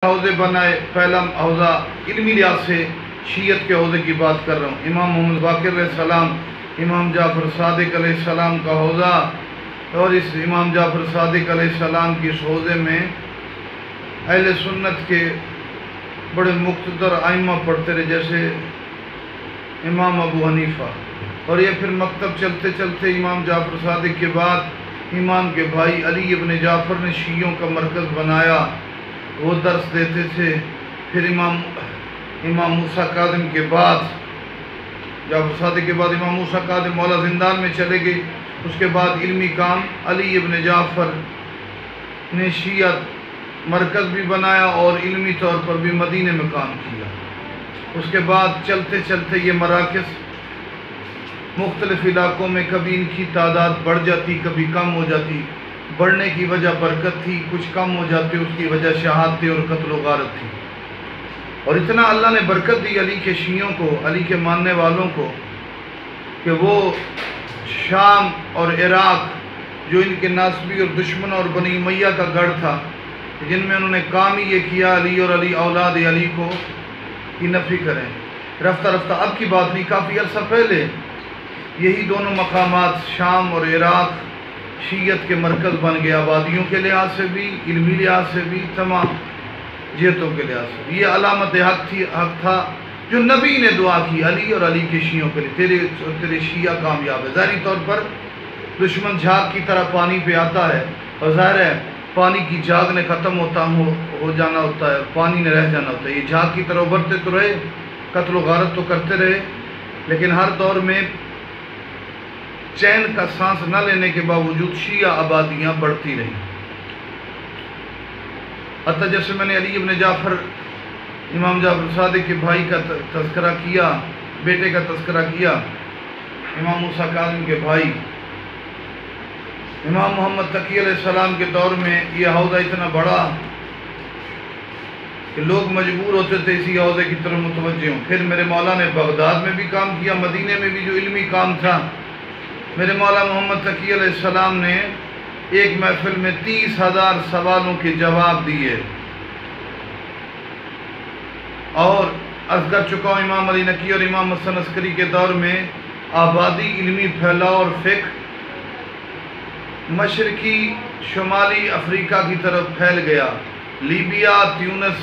حوضے بنائے، پہلا حوضہ علمی لحاظ سے شیعت کے حوضے کی بات کر رہا ہوں۔ امام محمد باقر علیہ السلام، امام جعفر صادق علیہ السلام کا حوضہ، اور اس امام جعفر صادق علیہ السلام کی اس حوضے میں اہل سنت کے بڑے مقتدر ائمہ پڑھتے رہے، جیسے امام ابو حنیفہ، اور یہ پھر مکتب چلتے چلتے امام جعفر صادق کے بعد امام کے بھائی علی ابن جعفر نے شیعوں کا مرکز بنایا، وہ درس دیتے تھے۔ پھر امام موسیٰ کاظم کے بعد، جعفر صادق کے بعد امام موسیٰ کاظم مولا زندان میں چلے گئے۔ اس کے بعد علمی کام علی ابن جعفر نے شیعت مرکز بھی بنایا اور علمی طور پر بھی مدینے میں کام کیا۔ اس کے بعد چلتے چلتے یہ مراکز مختلف علاقوں میں کبھی ان کی تعداد بڑھ جاتی، کبھی کم ہو جاتی۔ بڑھنے کی وجہ برکت تھی، کچھ کم ہو جاتے اس کی وجہ شہادت اور قتل و غارت تھی۔ اور اتنا اللہ نے برکت دی علی کے شیعوں کو، علی کے ماننے والوں کو، کہ وہ شام اور عراق جو ان کے ناسبی اور دشمن اور بنی امیہ کا گڑھ تھا، جن میں انہوں نے کام ہی یہ کیا علی اور علی اولاد علی کو کی نفی کریں۔ رفتہ رفتہ اب کی بات نہیں، کافی عرصہ پہلے یہی دونوں مقامات شام اور عراق شیعت کے مرکز بن گیا، آبادیوں کے لحاظ سے بھی، علمی لحاظ سے بھی، تمام جہتوں کے لحاظ سے۔ یہ علامت حق تھا جو نبی نے دعا کی علی اور علی کے شیعوں کے لیے، تیرے شیعہ کامیاب ہے۔ ظاہری طور پر دشمن جھاگ کی طرح پانی پہ آتا ہے، اور ظاہر ہے پانی کی جھاگ نے ختم ہو جانا ہوتا ہے، پانی نے رہ جانا ہوتا ہے۔ یہ جھاگ کی طرح ابھرتے تو رہے، قتل و غارت تو کرتے رہے، لیکن ہر دور میں چین کا سانس نہ لینے کے باوجود شیعہ آبادیاں بڑھتی رہیں۔ حتیٰ جیسے میں نے علی ابن جعفر امام جعفر صادق کے بھائی کا تذکرہ کیا، بیٹے کا تذکرہ کیا، امام موسیٰ کاظم کے بھائی، امام محمد تقی علیہ السلام کے دور میں یہ حوضہ اتنا بڑا کہ لوگ مجبور ہوتے تھے اسی حوضے کی طرف متوجہ ہوں۔ پھر میرے مولا نے بغداد میں بھی کام کیا، مدینے میں بھی جو علمی کام تھا، میرے مولا محمد تقی علیہ السلام نے ایک محفل میں 30,000 سوالوں کے جواب دیے۔ اور عرض کر چکا ہوں امام علی نقی اور امام حسن عسکری کے دور میں آبادی، علمی پھیلاؤ اور فقہ مشرقی شمالی افریقہ کی طرف پھیل گیا۔ لیبیا، تیونس